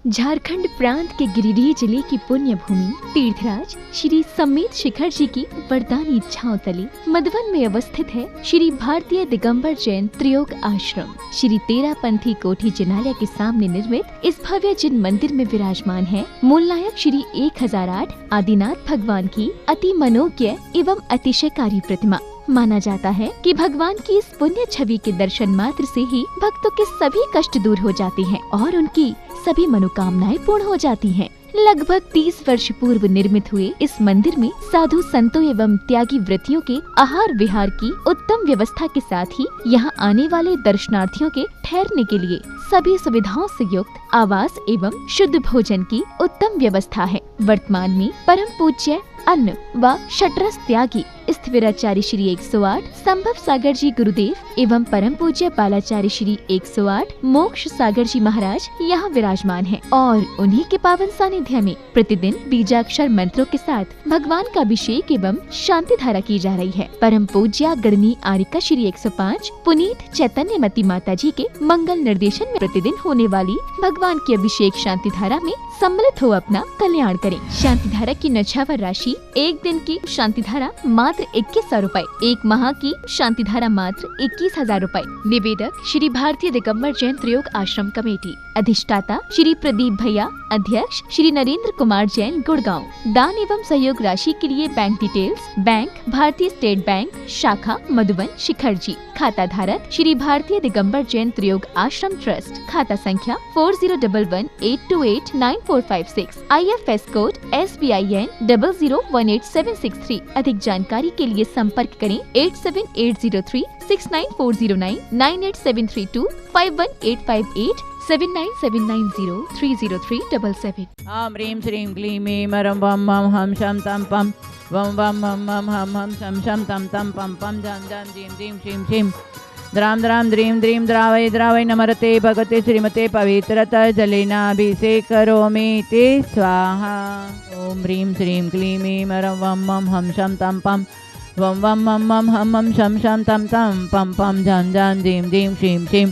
झारखंड प्रांत के गिरिडीह जिले की पुण्य भूमि तीर्थराज श्री समेत शिखर जी की वरदानी इच्छाओं तले मधुबन में अवस्थित है श्री भारतीय दिगंबर जैन त्रियोग आश्रम। श्री तेरापंथी कोठी जिनालय के सामने निर्मित इस भव्य जिन मंदिर में विराजमान है मूल नायक श्री 1008 आदिनाथ भगवान की अति मनोज्ञ एवं अतिशयकारी प्रतिमा। माना जाता है कि भगवान की इस पुण्य छवि के दर्शन मात्र से ही भक्तों के सभी कष्ट दूर हो जाते हैं और उनकी सभी मनोकामनाएं पूर्ण हो जाती हैं। लगभग 30 वर्ष पूर्व निर्मित हुए इस मंदिर में साधु संतों एवं त्यागी व्रतियों के आहार विहार की उत्तम व्यवस्था के साथ ही यहाँ आने वाले दर्शनार्थियों के ठहरने के लिए सभी सुविधाओं से युक्त आवास एवं शुद्ध भोजन की उत्तम व्यवस्था है। वर्तमान में परम पूज्य अन्न व शटरस त्यागी स्थिविराचार्य श्री 108 संभव सागर जी गुरुदेव एवं परम पूज्य बालाचार्य श्री 108 मोक्ष सागर जी महाराज यहाँ विराजमान हैं और उन्हीं के पावन सानिध्य में प्रतिदिन बीजाक्षर मंत्रों के साथ भगवान का अभिषेक एवं शांति धारा की जा रही है। परम पूज्य गणनी आरिका श्री 105 पुनीत चैतन्यमती माता जी के मंगल निर्देशन में प्रतिदिन होने वाली भगवान की अभिषेक शांति धारा में सम्मिलित हो अपना कल्याण करें। शांति धारा की नछावर राशि एक दिन की शांति धारा मात्र 2100 रूपए, एक माह की शांति धारा मात्र 21,000 रूपए। निवेदक श्री भारतीय दिगंबर जैन त्रियोग आश्रम कमेटी। अधिष्ठाता श्री प्रदीप भैया। अध्यक्ष श्री नरेंद्र कुमार जैन गुड़गांव। दान एवं सहयोग राशि के लिए बैंक डिटेल्स बैंक भारतीय स्टेट बैंक शाखा मधुबन शिखर जी। खाता धारक श्री भारतीय दिगंबर जैन त्रियोग आश्रम ट्रस्ट। खाता संख्या 4011828945 IFS कोड SBIN 0018763। अधिक जानकारी के लिए संपर्क करें 8780369409 987325185 7979030377। ह्रीं श्रीं क्लीं ऐं मरं वं मं हम शं तं पं वं वं मं मं हम शं शं तं तं पं पं झं झं झीं झीं श्रीं श्रीं द्रां द्रां द्रीं द्रीं द्रावय द्रावय नमरते भगते श्रीमते पवित्रता जलेनाभिषेकरोमि ते स्वाहा। ॐ ह्रीं श्रीं क्लीं ऐं मरं वं मं हम शं तं पं वं वं मं मं हम शं शं तं तं पं पं झं झं झीं झीं श्रीं श्रीं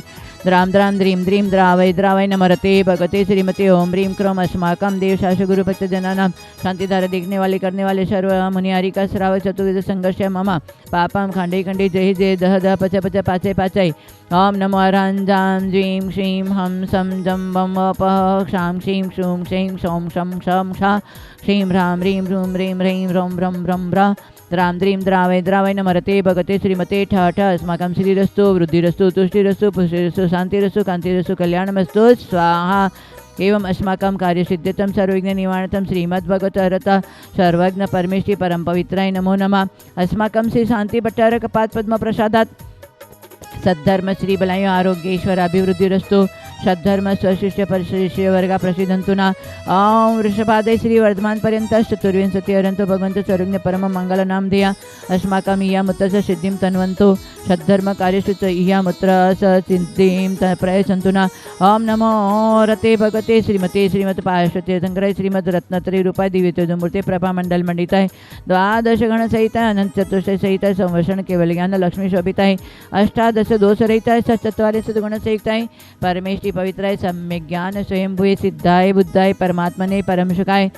द्रां द्रां द्रीं द्रीं द्रावय द्रावय नमरते भगते श्रीमते ओम ह्रीं क्रोम अस्माकं देव शासु गुरु भक्त जनानां शांतिधारा देखने वाले करने वाले सर्व मुनियारी का श्राव चतुर्विध संघर्ष मम पापम खंडे खंडे जय जय दह दह पच पच पाचे पाचय। ओम नमो अरहं ज्वीं श्रीं हम सं जं वं वपः क्षां क्षीं क्षूं क्षीं क्षौं शं शं षा श्रीं ह्रां ह्रीं ह्रूं ह्रीं ह्रीं ह्रौं ह्रं ह्रं ह्रा द्रां द्रीं द्रावय द्रावय नमरते भगते श्रीमते ठ ठ अस्माकं श्रीरस्तु वृद्धिरस्तु तुष्टिरस्तु पुष्टिरस्तु शांतिरस्तु कांतिरस्तु कल्याणमस्तु स्वाहा। एवं अस्माकं कार्यसिद्ध्यर्थं सर्वविघ्न निवारणं श्रीमद्भगवतरता सर्वज्ञ परमेश्वरी परम पवित्राय नमो नमः। अस्माकं श्री शांति भट्टारक पाद पद्म प्रसादात् सद्धर्म श्री बलाय आरोग्येश्वर अभिवृद्धिरस्तु सद्धर्म स्वशिष्य परिशिष्य वर्गा प्रसिद्धंतु ना। ओम वृषभादय श्री वर्धमान पर्यंत चतुर्विंशति अरंतो भगवंत सर्वज्ञ परम मंगल नाम धिया अस्माकं इयामुत्र सिद्धिं तन्वन्तु सद्धर्म कार्यसुच इयामुत्र सिद्धिं प्रयच्छन्तु ना। ओम नमो रते भगवते श्रीमते श्रीमद पार्श्वते शंकराय श्रीमद रत्नत्रय रूपाय दिव्य मूर्ति प्रभा मंडल मंडिताय द्वादश गण सहिताय अनंत चतुष्टय सहिताय संवर्षण केवल ज्ञान लक्ष्मी शोभिताय अष्टादश दोष रहिताय सचत्वारिंश गुण सहिताय परमेश्वरी पवित्राय सम्यक ज्ञान स्वयंभुवे सिद्धाय बुद्धाय परमात्मने परम सुखाय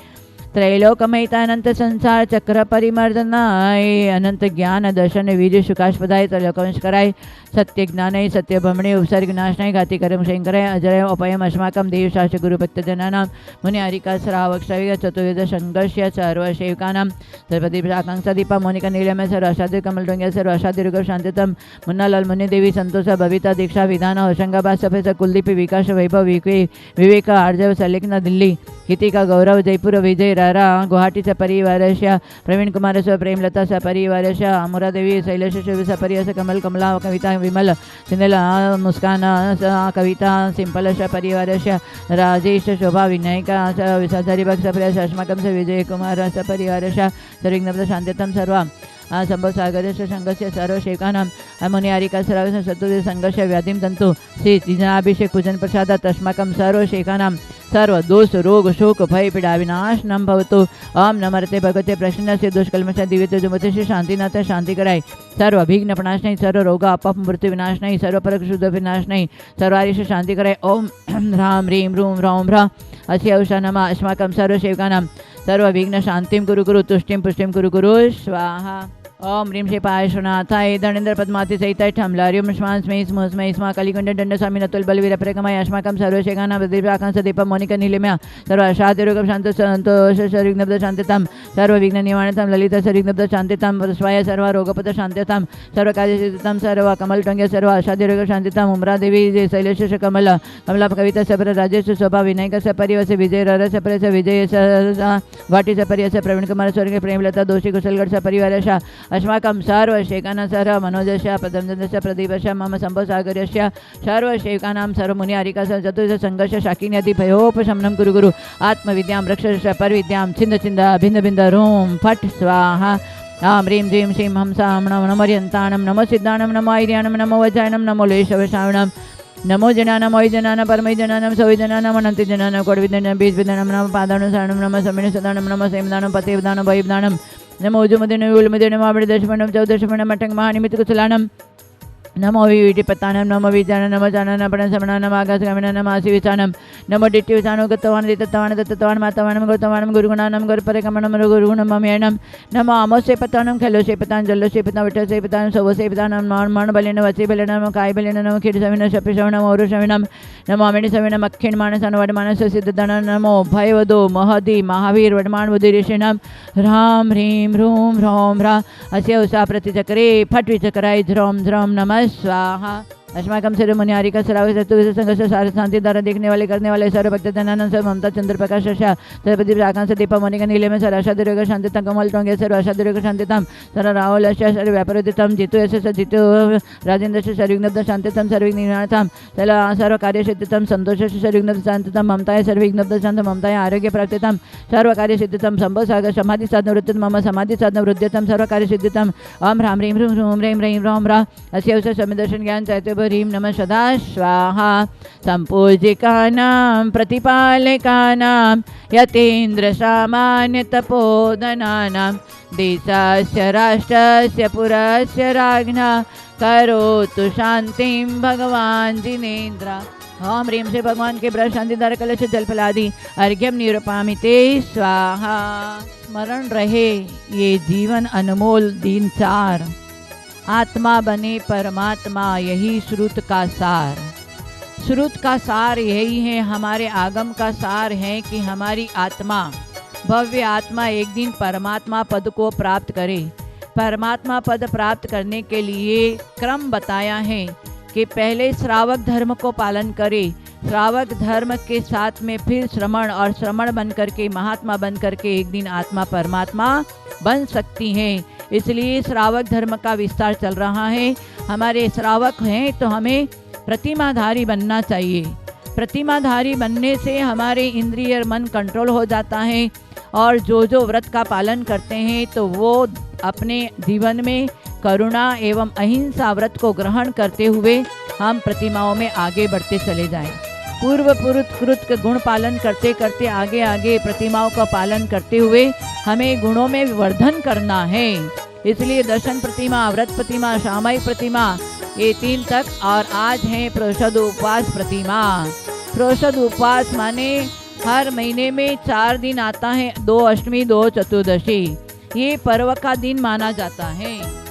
त्रैलोकमयिता अनंत संसार चक्र परिमर्दनाय अनंत ज्ञान दर्शन वीर्य सुखास्पदाय त्रैलोकवंशकराय सत्य ज्ञानाय सत्य भ्रमणे उपसर्ग नाशनाय घाति कर्म शंकराय अजराय अपयम अस्माकं देव शास्त्र गुरु भक्त जनानां मुनि हरिका श्रावक श्रविक चतुर्वेद संघर्ष सर्व सेवकानां सर्वदीप आकांक्षा दीपा मोनिका नीलमय सर्व असाध्य कमल डोंगिया सर्व असाध्य रुग शांतितम मुन्ना लाल मुनि देवी संतोष बबीता दीक्षा विधान होशंगाबाद सफेद कुलदीप विकास वैभव विवेक आर्जव सलेखना दिल्ली हितिका गौरव जयपुर विजय रारा गुवाहाटी सपरिवारस्य प्रवीण कुमार प्रेमलता सपरिवारस्य अमुरा देवी शैलेश सपरिवार कमल कमला कविता विमल सिंधला मुस्कान कविता सिंपल सपरिवारस्य राजेश शोभा विनायका विसाधारी भक्त सपरिवार अस्माकं विजय कुमार सपरिवारस्य सर्वज्ञ शांतितम सर्व संभव सागर संघर्ष सर्व शेखानाम मुनि हरिका सर्व शत्रु संघर्ष व्याधिम तंतु श्री जिनाभिषेक पूजन प्रसादात् अस्माकं सर्व शेखानां सर्व दोष रोग शोक भय पीड़ा विनाशनम भवतु। ओम नमस्ते भगवते प्रसन्नस्य दुष्कल्मष दिव्यते जुमते से शांतिनाथ शांति कराय। सर्व विघ्न प्रणाश नहीं, सर्व रोग अपप मृत्यु विनाश नहीं, सर्व परक शुद्ध विनाश नहीं, सर्वारि से शांति कराय। ओम ह्राम ह्रीं ह्रूं ह्रौं ह्रः अस्य उषा नमः। अस्माकं सर्वसेवकानां सर्व विघ्न शांतिं कुरु कुरु तुष्टिं पुष्टिं कुरु कुरु स्वाहा। ओम ह्रीं श्री पायशनाथाय धनेन्द्र पद्माति सहिताय ठमलार्यं श्वान स्मै स्म स्मै स्मा कलिकंड दंड स्वामी नतुल बलवीर प्रगमय अस्माकं सर्वशेखानां प्रदीपाकांश दीपं मोनिका नीलिमया सर्व शांतिरोगं शांत संतोष सर्वविघ्न शांतितां सर्व विघ्न निवारणतां ललिता सर्वविघ्न शांतितां स्वाय सर्व रोगपद शांतितां सर्व कार्यसिद्धितां सर्व कमल टंग्य सर्व आशादिरोग शांतितां उम्रा देवी शैलेश कमल कमला कविता सपर राजेश शोभा विनायक सपरिवस विजय रस परस विजय घाटी सपरिवस प्रवीण कुमार स्वर्ग प्रेमलता दोषी कुशलगढ़ सपरिवारश अस्माकं सर्वशेखानां सर्व मनोजस्य पदमजनस्य प्रदीपस्य मम संभवसागरस्य सर्वशेखानां सर्वमुनि हरिका चतुर्थ संघर्ष शाकिन्यति भयोपशमनं कुरु गुरु आत्मविद्यां रक्षस परविद्यां छिन्द छिन्द भिन्न भिन्न रूम फट स्वाहा। ओम ह्रीं ह्रीं श्रीं हंसां नमो मर्यन्ताणं नमो सिद्धाणं नमो ऐर्याणं नमो वज्रायणं नमो लेशवशावणं नमो जनानां वैजनानां परमैजनानां सवैजनानां अनन्तिजनानां कोडविदनानां बीजविदनानां नमो पादानं शरणं नमो समिनं सदानं नमो सेमदानं पतिवदानं वैवदानं नमो उजुमदिनं उल्मदिनं आविडदशमनं चौदशमनं मठं महानिमित्त कुशलानं नमो विविधिपतानं नमो विजानं नमो जाननं पणसमनं आकाशगामिनं नमो आशिविचानं नमो डिट्टिविचानं गतवान् दितत्वान् दत्तवान् मातवानं गौतवानं गुरुगुणानं गुरुपरकमनं गुरुगुणं ममेनं नमो आमोसेपतानं खलोसेपतानं जल्लोसेपतानं विठसेपतानं सवसेपतानं मण बलेन वचे बलेन नमो काय बलेन नमो खीडसविनं शपिशवनं औरुशविनं नमो अमिणिसविनं अक्षिण मानसनं वडमानस सिद्धधनं नमो भयवदो महदी महावीर वडमान वदिरेशनं ह्रां ह्रीं ह्रूं ह्रौं ह्रः अस्य उषा प्रतिचक्रे फट्विचक्राय ध्रौं ध्रौं नमः स्वाहा। अस्माकं सर्वमुनि हरिका सराव चतुर्थ संघर्ष सार शांति द्वारा देखने वाले करने वाले सर्व भक्त जनानंद सर्व ममता चंद्र प्रकाश सर्वदीप आकांश दीपा मोनिका नीलम सर आशा दीर्घ शांतिता कमल टोंगे सर्व आशा दीर्घ शांतितां सर राहुल सर्व व्यापारोदितम जितु यश जितु राजेंद्र सर्विघ्न शांतितम सर्विघ्नाथम सर्व कार्यसिद्धितम संतोष सर्विघ्न शांतितम ममताय सर्विघ्न शांत ममताय आरोग्य प्राप्तितम सर्व कार्यसिद्धितम संभव सागर समाधि साधन वृत्तितम मम समाधि साधन वृद्धितम सर्व कार्यसिद्धितम ओम ह्रां ह्रीं ह्रूं ह्रीं ह्रीं ह्रौं ह्रः अस्य उषा समिदर्शन ज्ञान चैत्य ह्रीं नमः सदा स्वाहा। संपूजिकानां प्रतिपालकानां यतीन्द्र सामान्य तपोधनानां देशस्य राष्ट्रस्य पुरस्य राज्ञा करोतु शांतिं भगवान जिनेन्द्र। ओम ह्रीं श्री भगवान के ब्रह्म शांति द्वारा कलश जलफलादि अर्घ्यम निरूपामि ते स्वाहा। स्मरण रहे ये जीवन अनमोल दिन चार, आत्मा बने परमात्मा यही श्रुत का सार। श्रुत का सार यही है, हमारे आगम का सार है कि हमारी आत्मा भव्य आत्मा एक दिन परमात्मा पद को प्राप्त करे। परमात्मा पद प्राप्त करने के लिए क्रम बताया है कि पहले श्रावक धर्म को पालन करे, श्रावक धर्म के साथ में फिर श्रमण और श्रमण बन करके महात्मा बन करके एक दिन आत्मा परमात्मा बन सकती है। इसलिए श्रावक धर्म का विस्तार चल रहा है। हमारे श्रावक हैं तो हमें प्रतिमाधारी बनना चाहिए। प्रतिमाधारी बनने से हमारे इंद्रिय मन कंट्रोल हो जाता है और जो व्रत का पालन करते हैं तो वो अपने जीवन में करुणा एवं अहिंसा व्रत को ग्रहण करते हुए हम प्रतिमाओं में आगे बढ़ते चले जाएं। पूर्व पुरुष के गुण पालन करते करते आगे आगे प्रतिमाओं का पालन करते हुए हमें गुणों में वर्धन करना है। इसलिए दर्शन प्रतिमा, व्रत प्रतिमा, सामयिक प्रतिमा, ये 3 तक। और आज है प्रोषद उपवास प्रतिमा। प्रोषद उपवास माने हर महीने में 4 दिन आता है, 2 अष्टमी 2 चतुर्दशी, ये पर्व का दिन माना जाता है।